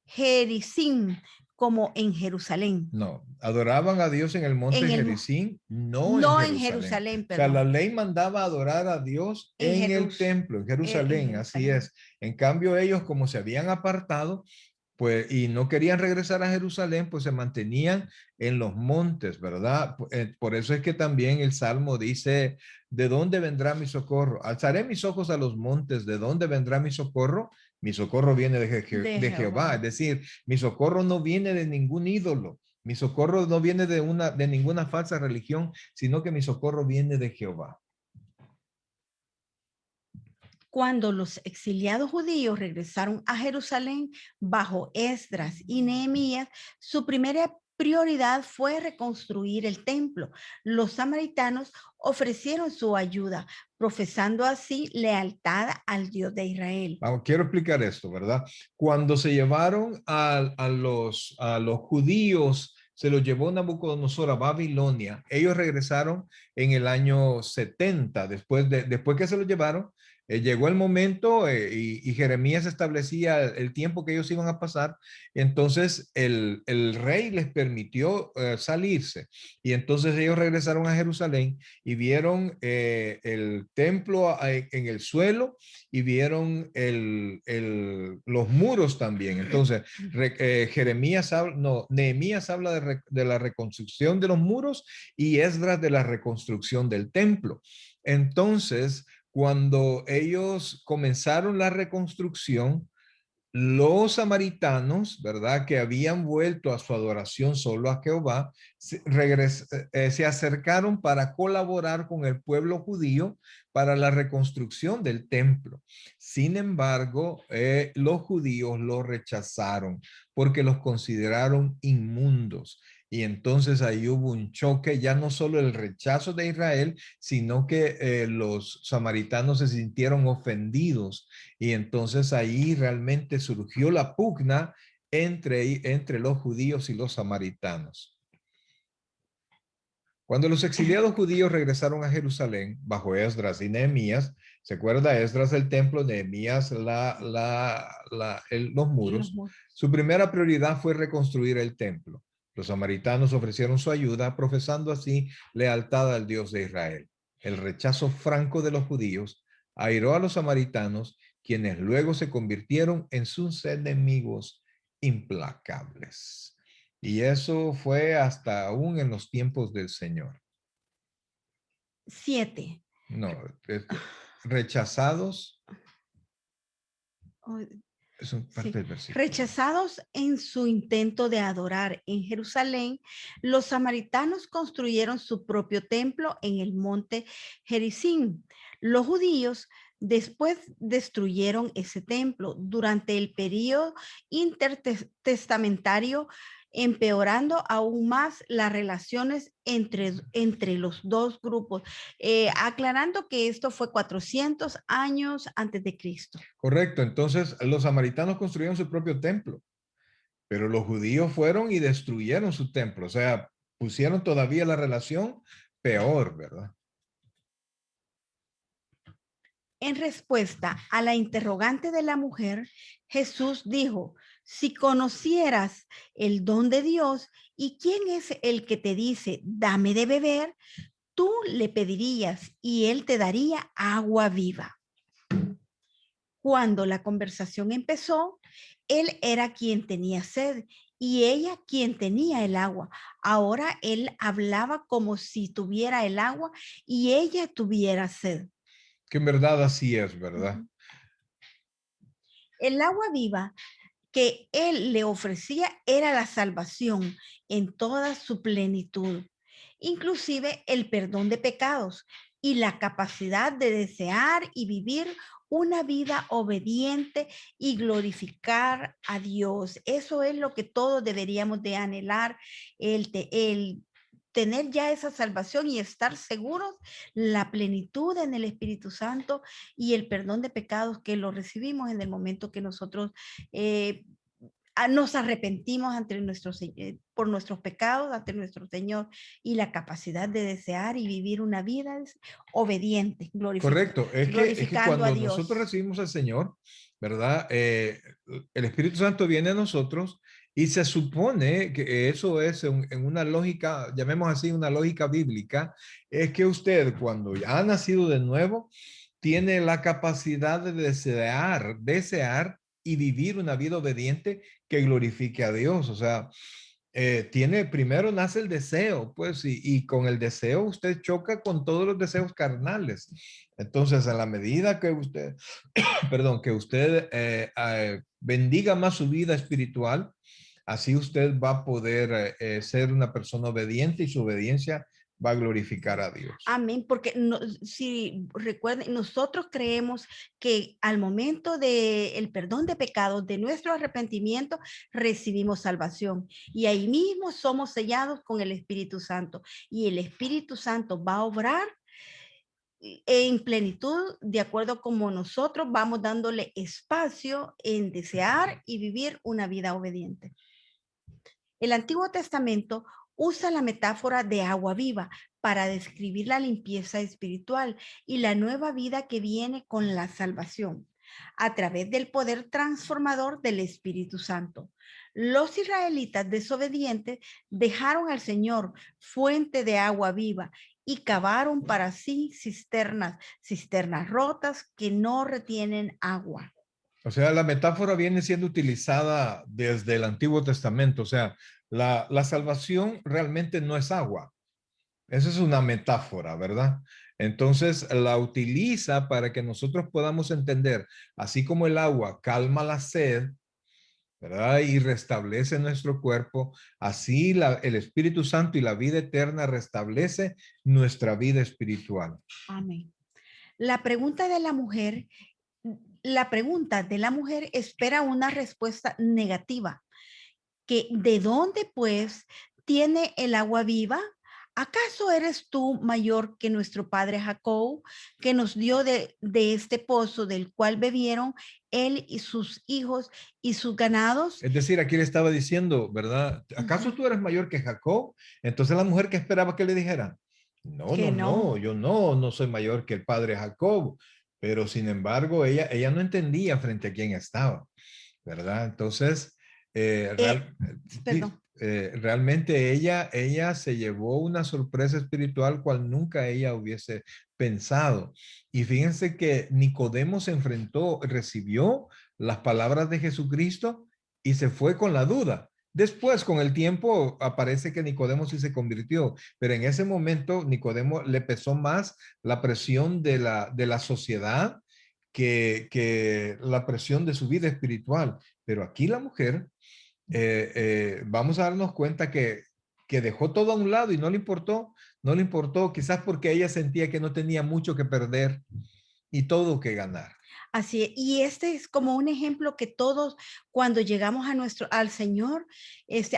Gerizim, como en Jerusalén. No, adoraban a Dios en el monte En el, Gerizim, no en no en Jerusalén. Jerusalén, O sea, la perdón, ley mandaba adorar a Dios en en el templo, En en Jerusalén, así Jerusalén. es. En cambio, ellos, como se habían apartado, pues, y no querían regresar a Jerusalén, pues se mantenían en los montes, ¿verdad? Por eso es que también el Salmo dice, ¿de dónde vendrá mi socorro? Alzaré mis ojos a los montes, ¿de dónde vendrá mi socorro? Mi socorro viene De de Jehová. Es Jehová. decir, mi socorro no viene de ningún ídolo. Mi socorro no viene de ninguna falsa religión, sino que mi socorro viene de Jehová. Cuando los exiliados judíos regresaron a Jerusalén bajo Esdras y Nehemías, su primera prioridad fue reconstruir el templo. Los samaritanos ofrecieron su ayuda, profesando así lealtad al Dios de Israel. Vamos, quiero explicar esto, ¿verdad? Cuando se llevaron a los judíos, se los llevó Nabucodonosor a Babilonia. Ellos regresaron en el año 70. Después que se los llevaron, llegó el momento y Jeremías establecía el tiempo que ellos iban a pasar. Entonces el rey les permitió salirse. Y entonces ellos regresaron a Jerusalén y vieron el templo en el suelo y vieron los muros también. Entonces, Nehemías habla de la reconstrucción de los muros y Esdras de la reconstrucción del templo. Entonces, cuando ellos comenzaron la reconstrucción, los samaritanos, ¿verdad? Que habían vuelto a su adoración solo a Jehová, se acercaron para colaborar con el pueblo judío para la reconstrucción del templo. Sin embargo, los judíos lo rechazaron porque los consideraron inmundos. Y entonces ahí hubo un choque, ya no solo el rechazo de Israel, sino que los samaritanos se sintieron ofendidos y entonces ahí realmente surgió la pugna entre los judíos y los samaritanos. Cuando los exiliados judíos regresaron a Jerusalén bajo Esdras y Nehemías, ¿se acuerda? Esdras el templo, Nehemías los muros. Su primera prioridad fue reconstruir el templo. Los samaritanos ofrecieron su ayuda, profesando así lealtad al Dios de Israel. El rechazo franco de los judíos airó a los samaritanos, quienes luego se convirtieron en sus enemigos implacables. Y eso fue hasta aún en los tiempos del Señor. 7. No, rechazados. Es parte del versículo. Rechazados en su intento de adorar en Jerusalén, los samaritanos construyeron su propio templo en el monte Gerizim. Los judíos después destruyeron ese templo durante el periodo intertestamentario, empeorando aún más las relaciones entre los dos grupos, aclarando que esto fue 400 años antes de Cristo. Correcto, entonces los samaritanos construyeron su propio templo, pero los judíos fueron y destruyeron su templo, o sea, pusieron todavía la relación peor, ¿verdad? En respuesta a la interrogante de la mujer, Jesús dijo: si conocieras el don de Dios y quién es el que te dice, dame de beber, tú le pedirías y él te daría agua viva. Cuando la conversación empezó, él era quien tenía sed y ella quien tenía el agua. Ahora él hablaba como si tuviera el agua y ella tuviera sed. Que en verdad así es, ¿verdad? El agua viva que él le ofrecía era la salvación en toda su plenitud, inclusive el perdón de pecados y la capacidad de desear y vivir una vida obediente y glorificar a Dios. Eso es lo que todos deberíamos de anhelar, el tener ya esa salvación y estar seguros, la plenitud en el Espíritu Santo y el perdón de pecados que lo recibimos en el momento que nosotros nos arrepentimos por nuestros pecados ante nuestro Señor y la capacidad de desear y vivir una vida obediente, Correcto, es que glorificando a cuando Dios. nosotros recibimos al Señor, ¿verdad? El Espíritu Santo viene a nosotros y se supone que eso es en una lógica, llamemos así, una lógica bíblica, es que usted cuando ha nacido de nuevo, tiene la capacidad de desear y vivir una vida obediente que glorifique a Dios. O sea, primero nace el deseo, pues, y con el deseo usted choca con todos los deseos carnales. Entonces, a la medida que usted, perdón, que usted bendiga más su vida espiritual, así usted va a poder ser una persona obediente y su obediencia va a glorificar a Dios. Amén, porque si recuerden, nosotros creemos que al momento del perdón de pecados, de nuestro arrepentimiento, recibimos salvación. Y ahí mismo somos sellados con el Espíritu Santo. Y el Espíritu Santo va a obrar en plenitud, de acuerdo como nosotros vamos dándole espacio en desear y vivir una vida obediente. El Antiguo Testamento usa la metáfora de agua viva para describir la limpieza espiritual y la nueva vida que viene con la salvación a través del poder transformador del Espíritu Santo. Los israelitas desobedientes dejaron al Señor fuente de agua viva y cavaron para sí cisternas rotas que no retienen agua. O sea, la metáfora viene siendo utilizada desde el Antiguo Testamento. O sea, la salvación realmente no es agua. Esa es una metáfora, ¿verdad? Entonces la utiliza para que nosotros podamos entender, así como el agua calma la sed, ¿verdad? Y restablece nuestro cuerpo, así el Espíritu Santo y la vida eterna restablece nuestra vida espiritual. Amén. La pregunta de la mujer La pregunta de la mujer espera una respuesta negativa, que ¿de dónde pues tiene el agua viva? ¿Acaso eres tú mayor que nuestro padre Jacob, que nos dio de este pozo del cual bebieron él y sus hijos y sus ganados? Es decir, aquí le estaba diciendo, ¿verdad? ¿Acaso tú eres mayor que Jacob? Entonces la mujer que esperaba que le dijera, no, Que no, no. no, yo no soy mayor que el padre Jacob. Pero sin embargo, ella no entendía frente a quién estaba, ¿verdad? Entonces, Eh, sí, perdón. realmente ella se llevó una sorpresa espiritual cual nunca ella hubiese pensado. Y fíjense que Nicodemo se enfrentó, recibió las palabras de Jesucristo y se fue con la duda. Después, con el tiempo, aparece que Nicodemo sí se convirtió, pero en ese momento Nicodemo le pesó más la presión de la sociedad que la presión de su vida espiritual. Pero aquí la mujer, vamos a darnos cuenta que dejó todo a un lado y no le importó, quizás porque ella sentía que no tenía mucho que perder y todo que ganar. Así es, y este es como un ejemplo que todos cuando llegamos a al Señor,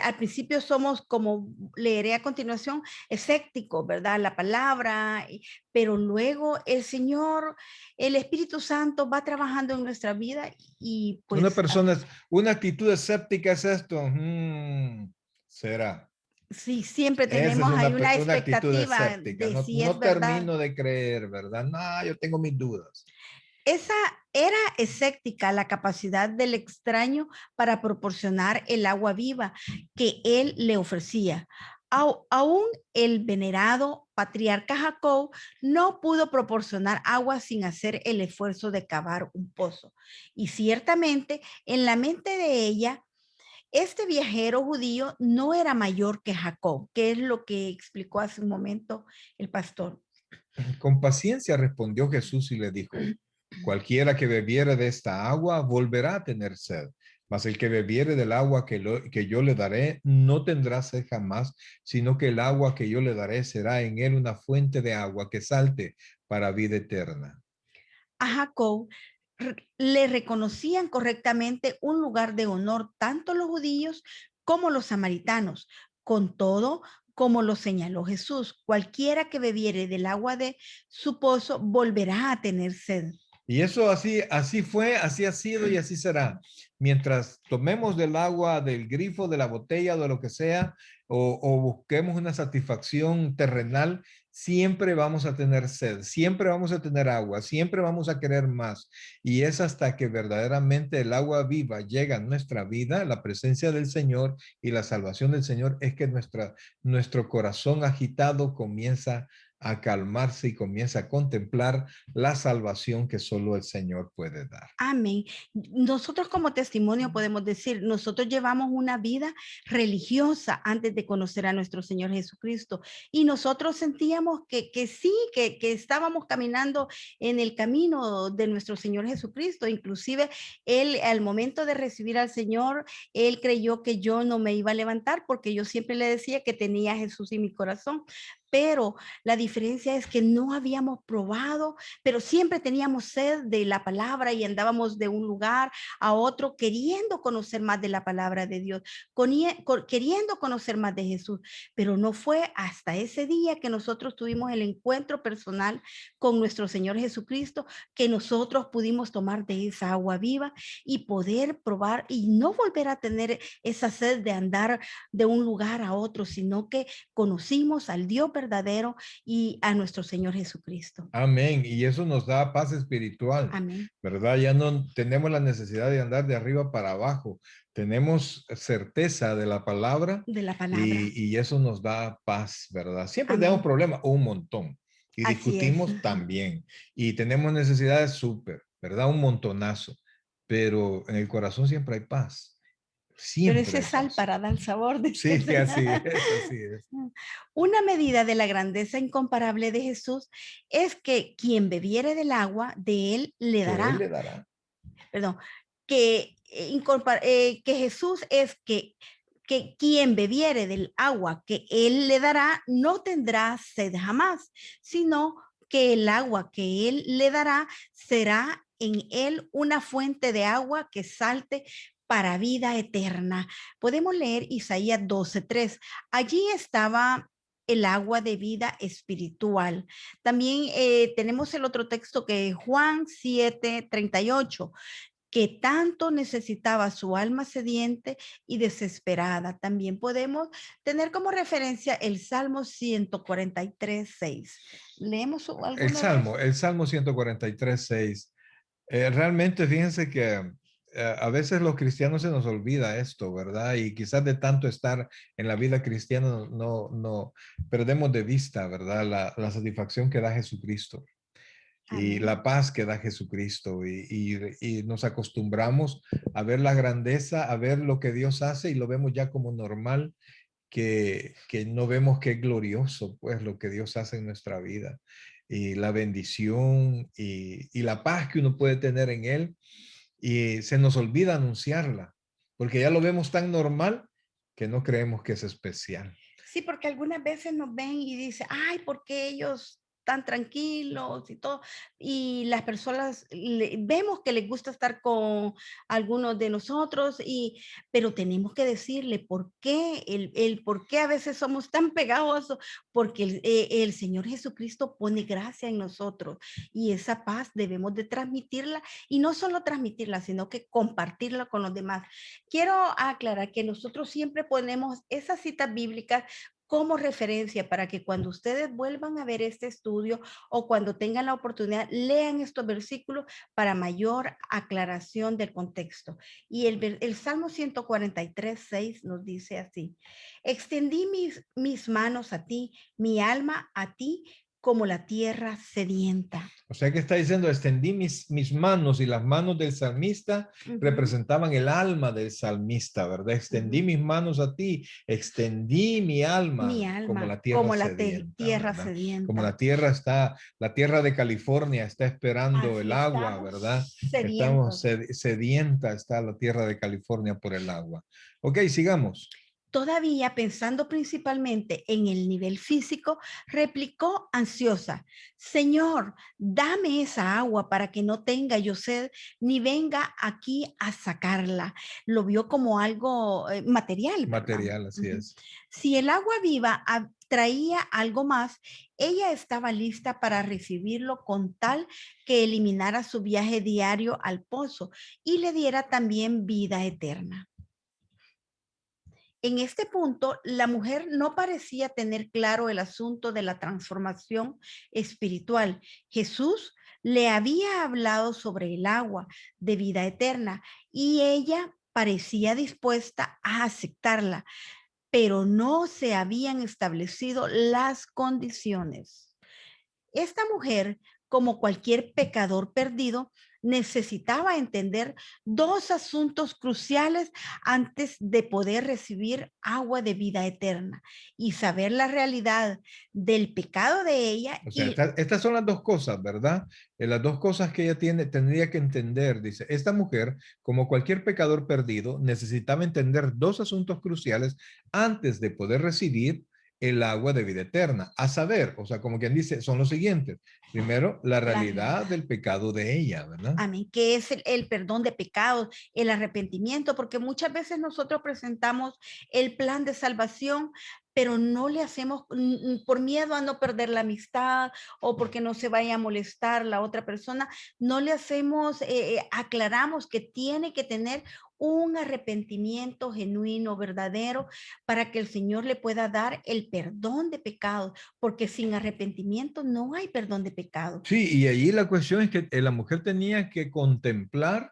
al principio somos como leeré a continuación, escépticos, ¿verdad? La palabra, pero luego el Señor, el Espíritu Santo va trabajando en nuestra vida y Una pues persona, una actitud escéptica es esto. Será. sí, siempre Esa es tenemos ahí una una actitud expectativa escéptica. de No, si es no verdad. termino de creer, ¿verdad? No, yo tengo mis dudas. Esa era escéptica la capacidad del extraño para proporcionar el agua viva que él le ofrecía. Aún el venerado patriarca Jacob no pudo proporcionar agua sin hacer el esfuerzo de cavar un pozo. Y ciertamente en la mente de ella, este viajero judío no era mayor que Jacob, que es lo que explicó hace un momento el pastor. Con paciencia respondió Jesús y le dijo, cualquiera que bebiere de esta agua volverá a tener sed, mas el que bebiere del agua que yo le daré no tendrá sed jamás, sino que el agua que yo le daré será en él una fuente de agua que salte para vida eterna. A Jacob le reconocían correctamente un lugar de honor tanto los judíos como los samaritanos. Con todo, como lo señaló Jesús, cualquiera que bebiere del agua de su pozo volverá a tener sed. Y eso así fue, así ha sido y así será. Mientras tomemos del agua, del grifo, de la botella, de lo que sea, o busquemos una satisfacción terrenal, siempre vamos a tener sed, siempre vamos a tener agua, siempre vamos a querer más. Y es hasta que verdaderamente el agua viva llega a nuestra vida, la presencia del Señor y la salvación del Señor, es que nuestro corazón agitado comienza a calmarse y comienza a contemplar la salvación que solo el Señor puede dar. Amén. Nosotros como testimonio podemos decir, nosotros llevamos una vida religiosa antes de conocer a nuestro Señor Jesucristo y nosotros sentíamos que sí, que estábamos caminando en el camino de nuestro Señor Jesucristo. Inclusive él al momento de recibir al Señor, él creyó que yo no me iba a levantar porque yo siempre le decía que tenía a Jesús en mi corazón. Pero la diferencia es que no habíamos probado, pero siempre teníamos sed de la palabra y andábamos de un lugar a otro queriendo conocer más de la palabra de Dios, queriendo conocer más de Jesús. Pero no fue hasta ese día que nosotros tuvimos el encuentro personal con nuestro Señor Jesucristo que nosotros pudimos tomar de esa agua viva y poder probar y no volver a tener esa sed de andar de un lugar a otro, sino que conocimos al Dios verdadero y a nuestro Señor Jesucristo. Amén. Y eso nos da paz espiritual, Amén. ¿verdad? Ya no tenemos la necesidad de andar de arriba para abajo. Tenemos certeza de la palabra De la palabra. y eso nos da paz, ¿verdad? Siempre tenemos Amén. problemas, un montón. Y Así es. discutimos también. Y tenemos necesidades súper, ¿verdad? Un montonazo. Pero en el corazón siempre hay paz. Pero Siempre ese hay sal paz. para dar sabor, Sí, dice. así es, así es. Una medida de la grandeza incomparable de Jesús es que quien bebiere del agua, de él le Que Él dará, le dará. perdón, que Jesús es que quien bebiere del agua que él le dará no tendrá sed jamás, sino que el agua que él le dará será en él una fuente de agua que salte para vida eterna. Podemos leer Isaías 12:3. Allí estaba el agua de vida espiritual. También tenemos el otro texto que es Juan 7:38 que tanto necesitaba su alma sediente y desesperada. También podemos tener como referencia el Salmo 143:6. ¿Leemos alguno de esos? El Salmo 143, 6. Realmente fíjense que a veces los cristianos se nos olvida esto, ¿verdad? Y quizás de tanto estar en la vida cristiana no perdemos de vista, ¿verdad? La satisfacción que da Jesucristo y Amén. la paz que da Jesucristo y nos acostumbramos a ver la grandeza, a ver lo que Dios hace y lo vemos ya como normal, que no vemos que es glorioso, pues lo que Dios hace en nuestra vida y la bendición y la paz que uno puede tener en Él y se nos olvida anunciarla, porque ya lo vemos tan normal que no creemos que es especial. Sí, porque algunas veces nos ven y dicen, ay, ¿por qué ellos tan tranquilos y todo? Y las personas vemos que les gusta estar con algunos de nosotros, pero tenemos que decirle por qué, el por qué a veces somos tan pegajosos, porque el Señor Jesucristo pone gracia en nosotros y esa paz debemos de transmitirla y no solo transmitirla, sino que compartirla con los demás. Quiero aclarar que nosotros siempre ponemos esas citas bíblicas como referencia para que cuando ustedes vuelvan a ver este estudio o cuando tengan la oportunidad, lean estos versículos para mayor aclaración del contexto. Y el Salmo 143:6 nos dice así, extendí mis manos a ti, mi alma a ti, como la tierra sedienta. O sea que está diciendo, extendí mis manos y las manos del salmista Ujú, representaban el alma del salmista, ¿verdad? Extendí ujú. mis manos a ti, extendí mi Mi alma como alma, la tierra como la sedienta, tierra ¿verdad? Como sedienta. la tierra de California está esperando el Así agua, ¿verdad? estamos Estamos sedientos. sedienta, está la tierra de California por el agua. Ok, sigamos. Todavía pensando principalmente en el nivel físico, replicó ansiosa, Señor, dame esa agua para que no tenga yo sed ni venga aquí a sacarla. Lo vio como algo material, ¿verdad? Material, así Ujú. es. Si el agua viva traía algo más, ella estaba lista para recibirlo con tal que eliminara su viaje diario al pozo y le diera también vida eterna. En este punto, la mujer no parecía tener claro el asunto de la transformación espiritual. Jesús le había hablado sobre el agua de vida eterna y ella parecía dispuesta a aceptarla, pero no se habían establecido las condiciones. Esta mujer, como cualquier pecador perdido, necesitaba entender dos asuntos cruciales antes de poder recibir agua de vida eterna y saber la realidad del pecado de ella O sea, y estas son las dos cosas, ¿verdad? Las dos cosas que ella tendría que entender. Dice, esta mujer, como cualquier pecador perdido, necesitaba entender dos asuntos cruciales antes de poder recibir el agua de vida eterna. A saber, o sea, como quien dice, son los siguientes. Primero, la la realidad realidad. del pecado de ella, ¿verdad? Amén, que es el perdón de pecados, el arrepentimiento, porque muchas veces nosotros presentamos el plan de salvación, pero no le hacemos por miedo a no perder la amistad o porque no se vaya a molestar la otra persona, no le hacemos, aclaramos que tiene que tener un arrepentimiento genuino, verdadero, para que el Señor le pueda dar el perdón de pecados, porque sin arrepentimiento no hay perdón de pecados. Sí, y ahí la cuestión es que la mujer tenía que contemplar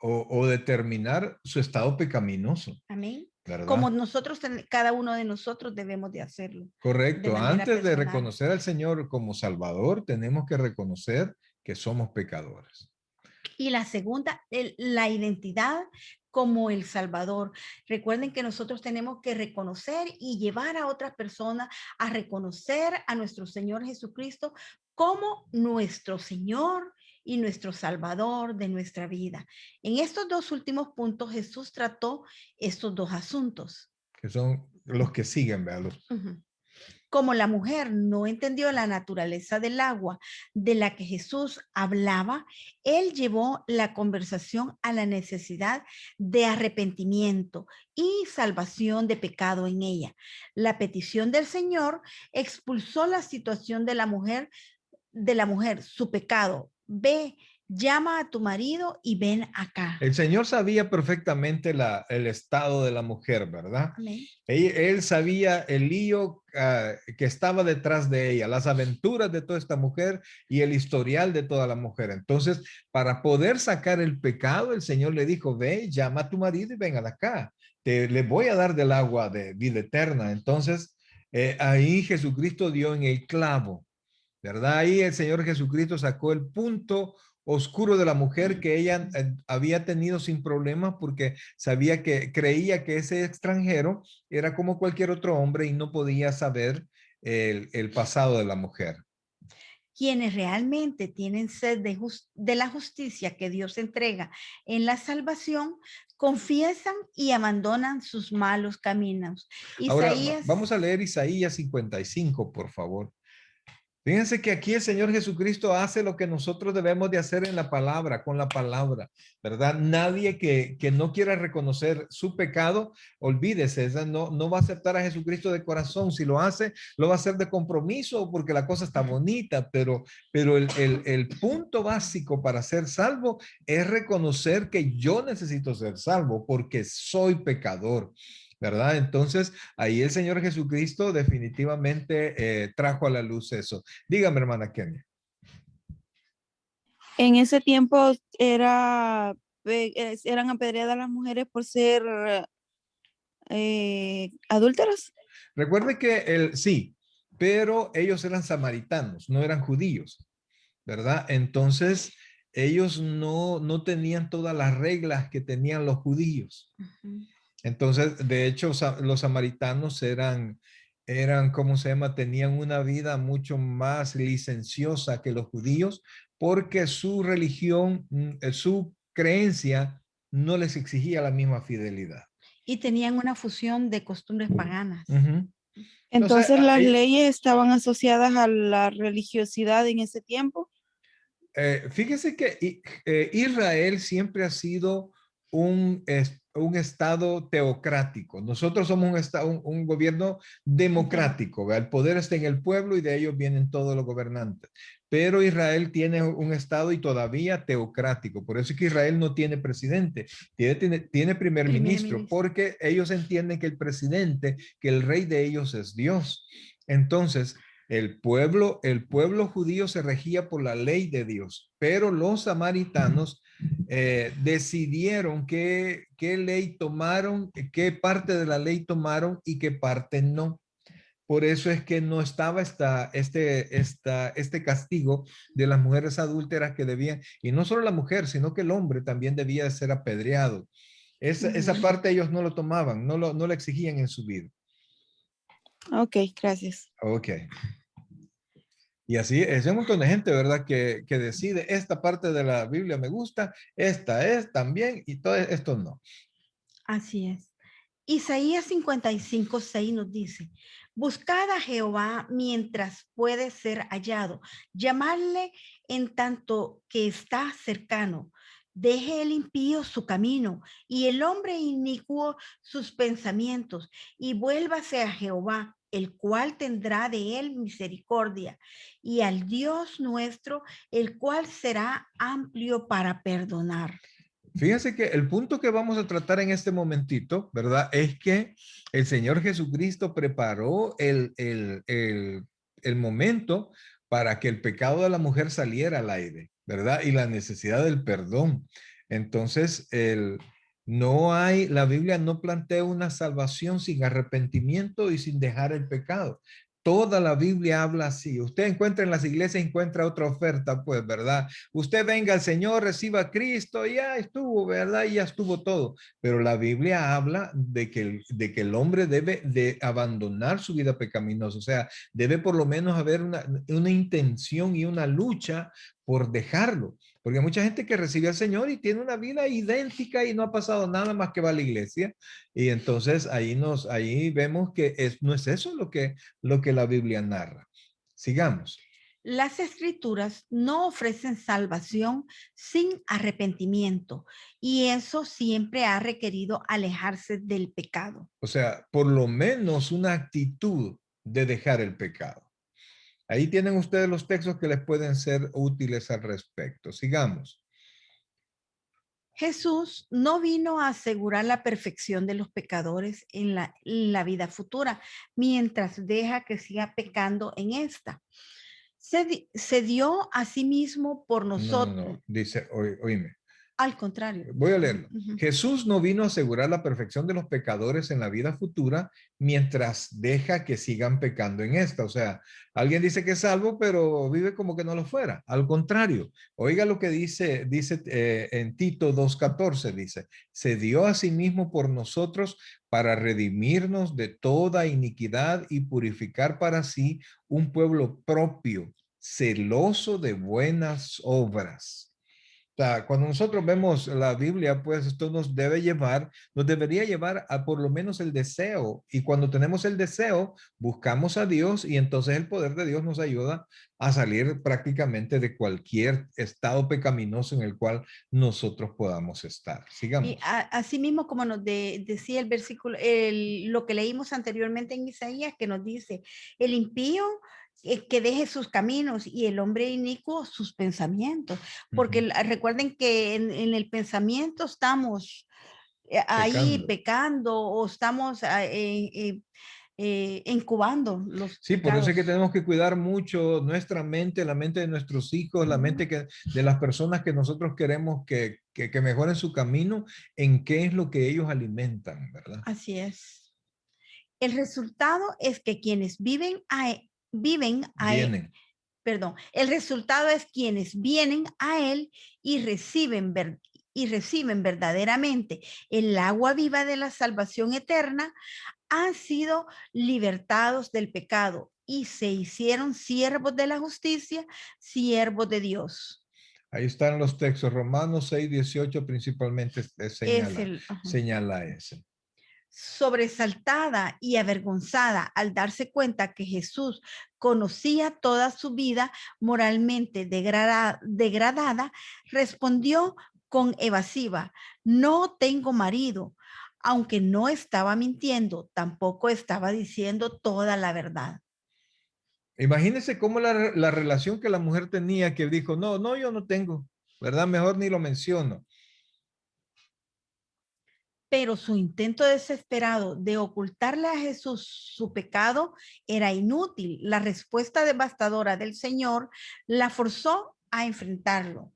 o determinar su estado pecaminoso, Amén. Como ¿verdad? nosotros, cada uno de nosotros debemos de hacerlo de Correcto. manera Antes de personal. reconocer al Señor como Salvador, tenemos que reconocer que somos pecadores. Y la segunda, la identidad como el Salvador. Recuerden que nosotros tenemos que reconocer y llevar a otras personas a reconocer a nuestro Señor Jesucristo como nuestro Señor y nuestro Salvador de nuestra vida. En estos dos últimos puntos, Jesús trató estos dos asuntos. Que son los que siguen, ¿verdad? Ujú. Como la mujer no entendió la naturaleza del agua de la que Jesús hablaba, él llevó la conversación a la necesidad de arrepentimiento y salvación de pecado en ella. La petición del Señor expulsó la situación de la mujer, su pecado. Ve, llama a tu marido y ven acá. El Señor sabía perfectamente el estado de la mujer, ¿verdad? Amén. Él sabía el lío que estaba detrás de ella, las aventuras de toda esta mujer y el historial de toda la mujer. Entonces, para poder sacar el pecado, el Señor le dijo, ve, llama a tu marido y ven acá. Le voy a dar del agua de vida eterna. Entonces, ahí Jesucristo dio en el clavo, ¿verdad? Ahí el Señor Jesucristo sacó el punto oscuro de la mujer que ella había tenido sin problemas porque creía que ese extranjero era como cualquier otro hombre y no podía saber el pasado de la mujer. Quienes realmente tienen sed de la justicia que Dios entrega en la salvación, confiesan y abandonan sus malos caminos. Ahora Isaías, vamos a leer Isaías 55, por favor. Fíjense que aquí el Señor Jesucristo hace lo que nosotros debemos de hacer en la palabra, con la palabra, ¿verdad? Nadie que no quiera reconocer su pecado, olvídese, no va a aceptar a Jesucristo de corazón. Si lo hace, lo va a hacer de compromiso porque la cosa está bonita, pero el punto básico para ser salvo es reconocer que yo necesito ser salvo porque soy pecador. ¿Verdad? Entonces, ahí el Señor Jesucristo definitivamente trajo a la luz eso. Dígame, hermana Kenia. En ese tiempo eran apedreadas las mujeres por ser adúlteras. Recuerde que sí, pero ellos eran samaritanos, no eran judíos, ¿verdad? Entonces, ellos no tenían todas las reglas que tenían los judíos. Entonces, de hecho, los samaritanos ¿cómo se llama? Tenían una vida mucho más licenciosa que los judíos porque su religión, su creencia no les exigía la misma fidelidad. y tenían una fusión de costumbres paganas. Ujú. Entonces, Entonces las leyes estaban asociadas a la religiosidad en ese tiempo. fíjese que Israel siempre ha sido un estado teocrático. Nosotros somos un gobierno democrático, ¿verdad? El poder está en el pueblo y de ellos vienen todos los gobernantes. Pero Israel tiene un estado y todavía teocrático. Por eso es que Israel no tiene presidente, tiene primer ministro, porque ellos entienden que el presidente, que el rey de ellos es Dios. Entonces, el pueblo judío se regía por la ley de Dios, pero los samaritanos decidieron qué ley tomaron, qué parte de la ley tomaron y qué parte no. por eso es que no estaba este castigo de las mujeres adúlteras que debían, y no solo la mujer, sino que el hombre también debía de ser apedreado. Esa Ujú. parte ellos no lo tomaban, no lo exigían en su vida. Ok, gracias. Ok. Y así es un montón de gente, ¿verdad? Que decide, esta parte de la Biblia me gusta, esta es también, y todo esto no. Así es. Isaías 55:6 nos dice, buscad a Jehová mientras puede ser hallado, llamadle en tanto que está cercano. Deje el impío su camino y el hombre inicuo sus pensamientos y vuélvase a Jehová, el cual tendrá de él misericordia, y al Dios nuestro, el cual será amplio para perdonar. Fíjense que el punto que vamos a tratar en este momentito, ¿verdad? Es que el Señor Jesucristo preparó el momento para que el pecado de la mujer saliera al aire, ¿verdad? Y la necesidad del perdón. Entonces, la Biblia no plantea una salvación sin arrepentimiento y sin dejar el pecado. Toda la Biblia habla así. Usted encuentra en las iglesias, encuentra otra oferta, pues, ¿verdad? Usted venga al Señor, reciba a Cristo, y ya estuvo, ¿verdad? Y ya estuvo todo. Pero la Biblia habla de que el hombre debe de abandonar su vida pecaminosa. O sea, debe por lo menos haber una intención y una lucha por dejarlo. Porque hay mucha gente que recibe al Señor y tiene una vida idéntica y no ha pasado nada más que va a la iglesia. Y entonces ahí vemos que no es eso lo que la Biblia narra. Sigamos. Las escrituras no ofrecen salvación sin arrepentimiento y eso siempre ha requerido alejarse del pecado. O sea, por lo menos una actitud de dejar el pecado. Ahí tienen ustedes los textos que les pueden ser útiles al respecto. Sigamos. Jesús no vino a asegurar la perfección de los pecadores en la vida futura, mientras deja que siga pecando en esta. Se dio a sí mismo por nosotros, No. Dice, oíme. al contrario. Voy a leerlo. Ujú. Jesús no vino a asegurar la perfección de los pecadores en la vida futura mientras deja que sigan pecando en esta. O sea, alguien dice que es salvo, pero vive como que no lo fuera. Al contrario, oiga lo que dice en Tito 2:14, dice, se dio a sí mismo por nosotros para redimirnos de toda iniquidad y purificar para sí un pueblo propio, celoso de buenas obras. O sea, cuando nosotros vemos la Biblia, pues esto nos debería llevar a por lo menos el deseo. Y cuando tenemos el deseo, buscamos a Dios y entonces el poder de Dios nos ayuda a salir prácticamente de cualquier estado pecaminoso en el cual nosotros podamos estar. Y Sigamos. así mismo como nos decía el versículo, lo que leímos anteriormente en Isaías, que nos dice, el impío que deje sus caminos y el hombre inicuo sus pensamientos, porque recuerden que en el pensamiento estamos ahí Pecando. pecando o estamos incubando los Sí, por eso es que pecados. tenemos que cuidar mucho nuestra mente, la mente de nuestros hijos, la mente de las personas que nosotros queremos que mejoren su camino, en qué es lo que ellos alimentan, ¿verdad? Así es. El resultado es que quienes Vienen. perdón, el resultado es quienes vienen a él y reciben verdaderamente el agua viva de la salvación eterna, han sido libertados del pecado y se hicieron siervos de la justicia, siervos de Dios. Ahí están los textos, Romanos 6:18 principalmente Es el, señala ese. sobresaltada y avergonzada al darse cuenta que Jesús conocía toda su vida moralmente degradada, respondió con evasiva, no tengo marido. Aunque no estaba mintiendo, tampoco estaba diciendo toda la verdad. Imagínense cómo la relación que la mujer tenía, que dijo, no, yo no tengo, ¿verdad? Mejor ni lo menciono. Pero su intento desesperado de ocultarle a Jesús su pecado era inútil. La respuesta devastadora del Señor la forzó a enfrentarlo.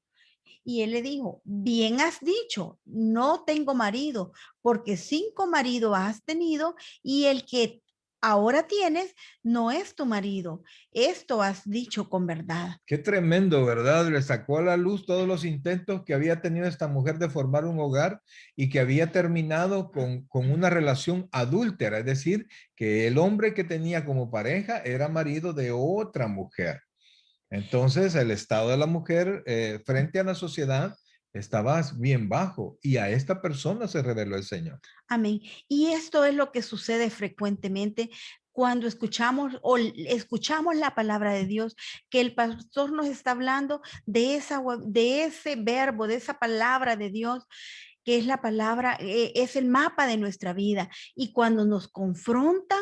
Y él le dijo, bien has dicho, no tengo marido, porque 5 maridos has tenido y el que ahora tienes no es tu marido. Esto has dicho con verdad. Qué tremendo, ¿verdad? Le sacó a la luz todos los intentos que había tenido esta mujer de formar un hogar y que había terminado con una relación adúltera, es decir, que el hombre que tenía como pareja era marido de otra mujer. Entonces, el estado de la mujer frente a la sociedad estaba bien bajo y a esta persona se reveló el Señor. Amén. Y esto es lo que sucede frecuentemente cuando escuchamos la palabra de Dios, que el pastor nos está hablando de ese verbo, de esa palabra de Dios, que es la palabra, es el mapa de nuestra vida. Y cuando nos confronta,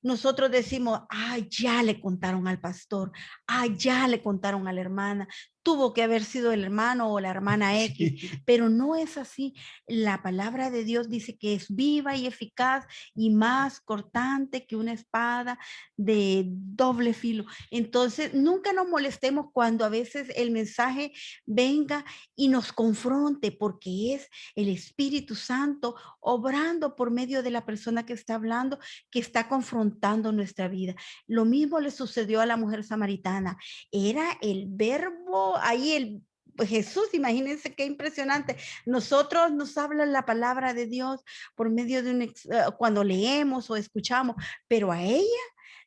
nosotros decimos, ay, ya le contaron al pastor, ay, ya le contaron a la hermana, tuvo que haber sido el hermano o la hermana X, Sí. pero no es así. La palabra de Dios dice que es viva y eficaz y más cortante que una espada de doble filo. Entonces, nunca nos molestemos cuando a veces el mensaje venga y nos confronte, porque es el Espíritu Santo obrando por medio de la persona que está hablando, que está confrontando nuestra vida. Lo mismo le sucedió a la mujer samaritana. Era el verbo, ahí pues Jesús, imagínense qué impresionante. Nosotros nos habla la palabra de Dios por medio de cuando leemos o escuchamos, pero a ella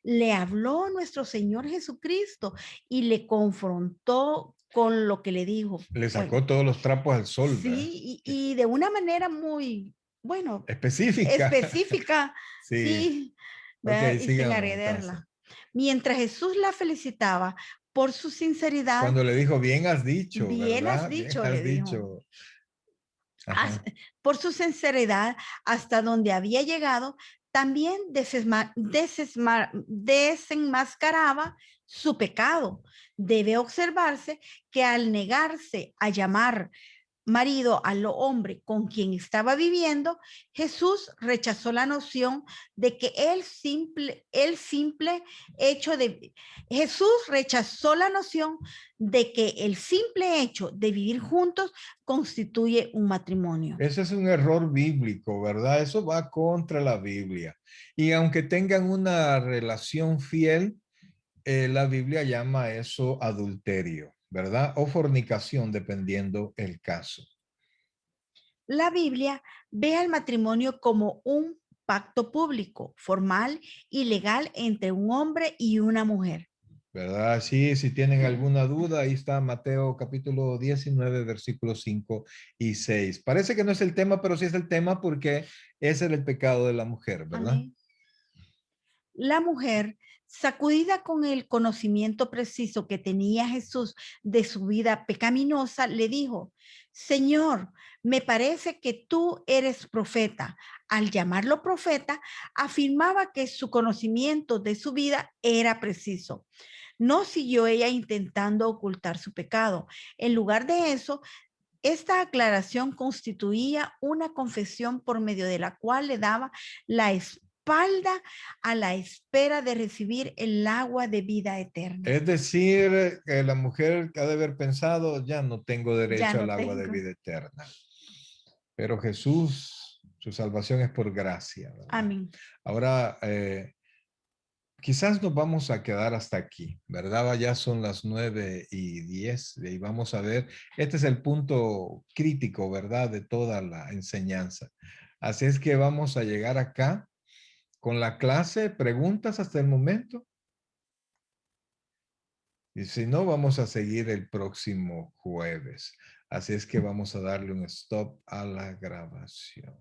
le habló nuestro Señor Jesucristo y le confrontó con lo que le dijo. Le Bueno, sacó todos los trapos al sol, ¿verdad? sí, y de una manera muy, bueno, Específica. específica, Sí. sí, Ok, ¿verdad? Y sin sigamos entonces. agredirla. Mientras Jesús la felicitaba por su sinceridad, Cuando le dijo, bien has dicho, bien has ¿verdad? Bien dicho, le has dijo, dicho. "Has- Ajá. por su sinceridad hasta donde había llegado, también desenmascaraba su pecado. Debe observarse que al negarse a llamar marido al hombre con quien estaba viviendo, Jesús rechazó la noción de que el simple hecho de, Jesús rechazó la noción de que el simple hecho de vivir juntos constituye un matrimonio. Ese es un error bíblico, ¿verdad? Eso va contra la Biblia. Y aunque tengan una relación fiel, la Biblia llama eso adulterio, ¿verdad? O fornicación, dependiendo el caso. La Biblia ve al matrimonio como un pacto público, formal y legal entre un hombre y una mujer. ¿Verdad? Sí, si tienen alguna duda, ahí está Mateo capítulo 19, versículos 5 y 6. Parece que no es el tema, pero sí es el tema porque ese era el pecado de la mujer, ¿verdad? Amén. La mujer, sacudida con el conocimiento preciso que tenía Jesús de su vida pecaminosa, le dijo, Señor, me parece que tú eres profeta. Al llamarlo profeta, afirmaba que su conocimiento de su vida era preciso. No siguió ella intentando ocultar su pecado. En lugar de eso, esta aclaración constituía una confesión por medio de la cual le daba la espalda a la espera de recibir el agua de vida eterna. Es decir, que la mujer ha de haber pensado, ya no tengo Ya derecho al no agua de tengo. vida eterna. Pero Jesús, su salvación es por gracia, ¿verdad? Amén. Ahora, quizás nos vamos a quedar hasta aquí, ¿verdad? Ya son las 9:10 y vamos a ver, este es el punto crítico, ¿verdad? De toda la enseñanza. Así es que vamos a llegar acá con la clase, preguntas hasta el momento. Y si no, vamos a seguir el próximo jueves. Así es que vamos a darle un stop a la grabación.